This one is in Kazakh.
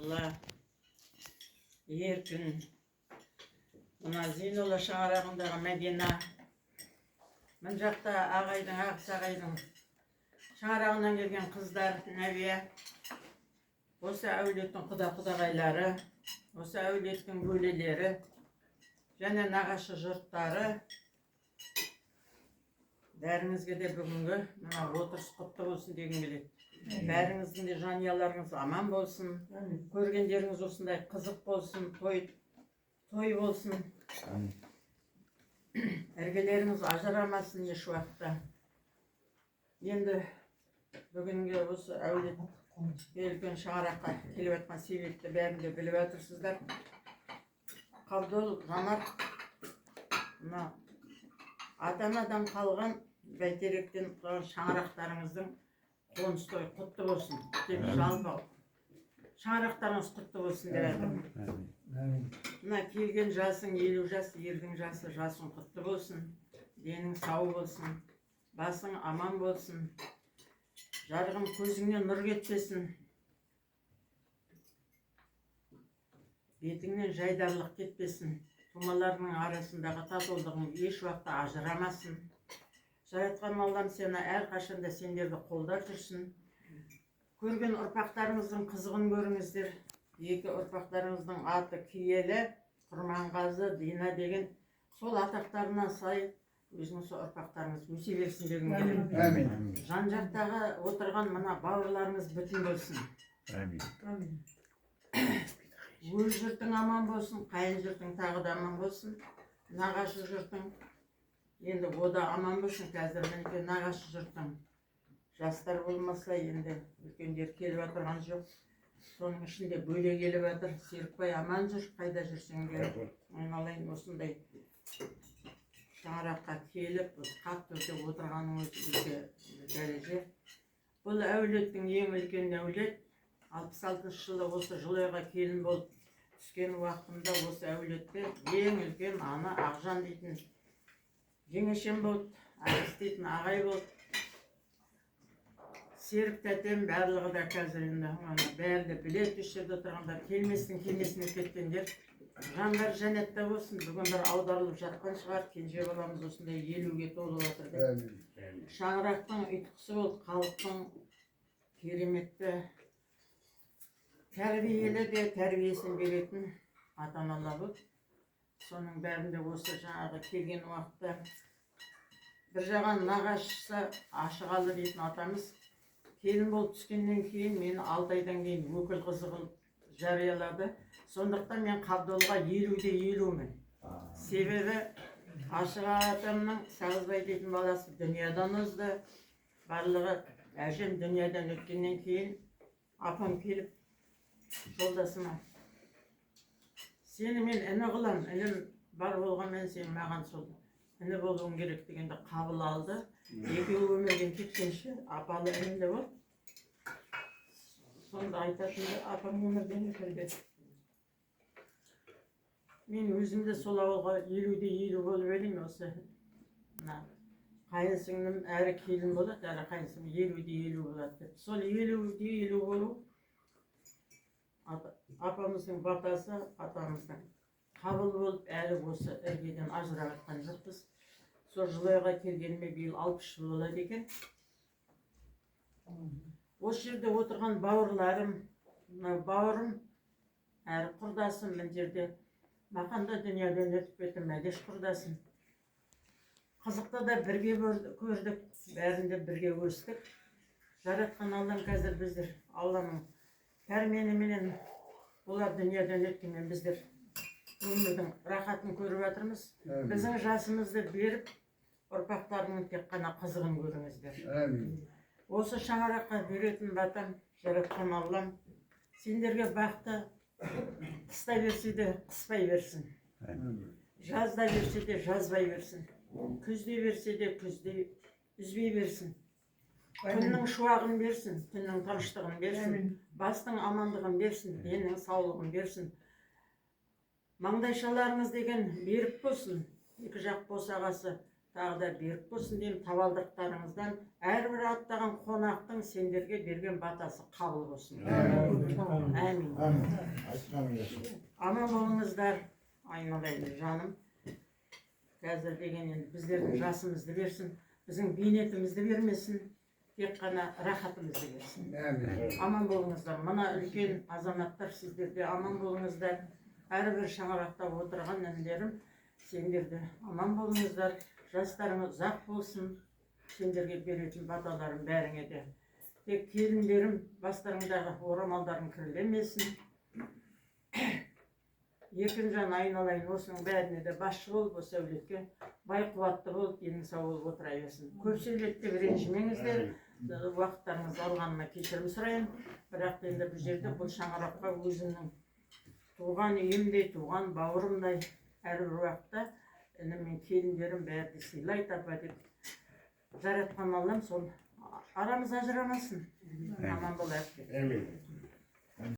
Бұла еркін. Мына Зейнолла шаңырағындағы Мәдина. Мын жақта ағайдың, Ақсағайдың шаңырағынан келген қыздар, Нәбия. Осы әулеттің құда-құдағайлары, осы әулеттің бөлелері, және нағашы жұрттары. Бәріңізге де бүгінгі мына отырыс құтты болсын дегім келеді. Бәріңіздің де жанұяларыңыз аман болсын. Көргендеріңіз осындай қызық болсын, той болсын. Іргелеріңіз ажырамасын еш уақытта. Енді бүгінгі осы әулет үлкен шаңыраққа келіп жатқан себепті бәрін де біліп отырсыздар. Қабдол, Жамар, ата-анадан қалған бәйтеректен тұрған шаңырақтарыңыздың қоныс той құтты болсын. Тек жалпы шаңырақтарыңыз құтты болсын деп айтамын. Мына келген жасың 50 жас, ердің жасың құтты болсын. Денің сау болсын, басың аман болсын. Жарығым көзіңнен нұр кетпесін. Бетіңнен жайдарлық кетпесін. Тумаларының арасындағы татулығың еш уақытта ажырамасын. Жаратқан Аллам сені әрқашанда сендерді қолдап жүрсін. Көрген ұрпақтарыңыздың қызығын көріңіздер. Екі ұрпақтарыңыздың аты Киелі, Құрманғазы, Дина деген сол атақтарына сай өзіңіз ұрпақтарыңыз өсе берсін дегім келеді. Жан жақтағы отырған мына бауырларыңыз бүтін болсын. Өз жұртың аман болсын, қайын жұртың тағы да аман болсын. Нағашы жұртың енді ода аман болсын. Қазір мінеке нағашы жұртың жастар болмаса енді үлкендер келіп отырған жоқ. Соның ішінде бөле келіп жатыр. Серікбай аман жүр, қайда жүрсең де. Айналайын осындай шаңыраққа келіп, қатты өтіп отырғаның өзі бізге дәреже. Бұл әулеттің ең үлкен әулет. 66 жылы осы Жылойға келін болып түскен уақытымда осы әулетте ең үлкен ана Ақжан дейтін жеңешем болды, Арыс дейтін ағай болды. Серік тәтем барлығы да қазір енді бәрі де білет үш жерде отырғандар, келместің келмесіне кеткендер. Жандар жәннатта болсын. Бүгін бір аударылып жатқан шығар. Кенже баламыз осындай 50-ге толып отыр. Шаңырақтың ұйытқысы болып, халықтың кереметті тәрбиелі де тәрбиесін беретін ата-аналар болды. Соның бәрінде осы жаңағы келген уақытта бір жаған нағашысы Ашығалы дейтін атамыз келін болып түскеннен кейін мені 6 айдан кейін өкіл қызы қылып жариялады. Сондықтан мен Қабдолға 50-де 50-мін. Себебі Ашыға атамның Сағызбай дейтін баласы дүниядан озды. Барлығы әжем дүниядан өткеннен кейін апам келіп жолдасыма сені мен іні қылам, інім бар болғанмен сен маған сол іні болуың керек дегенде қабыл алды. Екеуі өмірден кеткенше апалы інімде болды. Сонда айтатынды апам өмірден өтілді. Мен өзімде сол ауылға 50-де 50 болып едім осы. Қайын сіңлім әрі келін болады, әрі қайын сіңлім 50-де 50 болады. Сол 50-де 50 болу апамыздың батасы, атамыздың қабыл болып әрі осы іргеден ажырап жатқан жоқпыз. Сол Жылойға келгеніме биыл 60 жыл болады екен. Осы жерде отырған бауырларым, бауырым, әрі құрдасым мына жерде Мақанда дүниядан өтіп кетті Мәдеш құрдасым. Қызықты да бірге көрдік, бәрінде бірге өстік. Жаратқан Аллам қазір біздер, Алланың пәрменіменен олар дүниядан өткенмен біздер өмірдің рахатын көріп жатырмыз. Біздің жасымызды беріп, ұрпақтарының тек қана қызығын көріңіздер. Осы шаңыраққа беретін батам, жаратқан Аллам сендерге бақты қыста берсе де қыспай берсін. Жазда берсе де жазбай берсін. Күзде берсе де күзде үзбей берсін. Күннің шуағын берсін, түннің тыныштығын берсін. Бастың амандығын берсін, деннің саулығын берсін. Маңдайшаларыңыз деген беріп болсын. Екі жақ босағасы тағы да берік болсын деймін. Табалдырықтарыңыздан әрбір аттаған қонақтың сендерге берген батасы қабыл болсын. Әмин. Аман болыңыздар, айналайын жаным. Қазір деген енді біздердің жасымызды берсін, біздің бейнетімізді бермесін, тек қана рахатымызды берсін. Аман болыңыздар. Мына үлкен азаматтар сіздерде аман болыңыздар. Әрбір шаңырақта отырған інілерім, сендерде аман болыңыздар. Жастарыңыз ұзақ болсын. Сендерге беретін баталарым бәріңе де. Тек келіндерім бастарыңдағы орамалдарын кірлемесін. Екінжан айналайын, осының бәріне де басшы болып, осы әулетке бай қуатты болып, денің сау болып отыра берсін. Көп сөйлетті ренжімеңіздер, уақыттарыңызды алғаныма кешірім сұрайын. Бірақ енді бұл жерде бұл шаңыраққа өзімнің туған үйімдей, туған бауырымдай әрбір уақытта інім мен келіндерім бәрі сыйлай таба деп жаратқан Аллам сол арамыз ажырамасын. Аман бол әпке.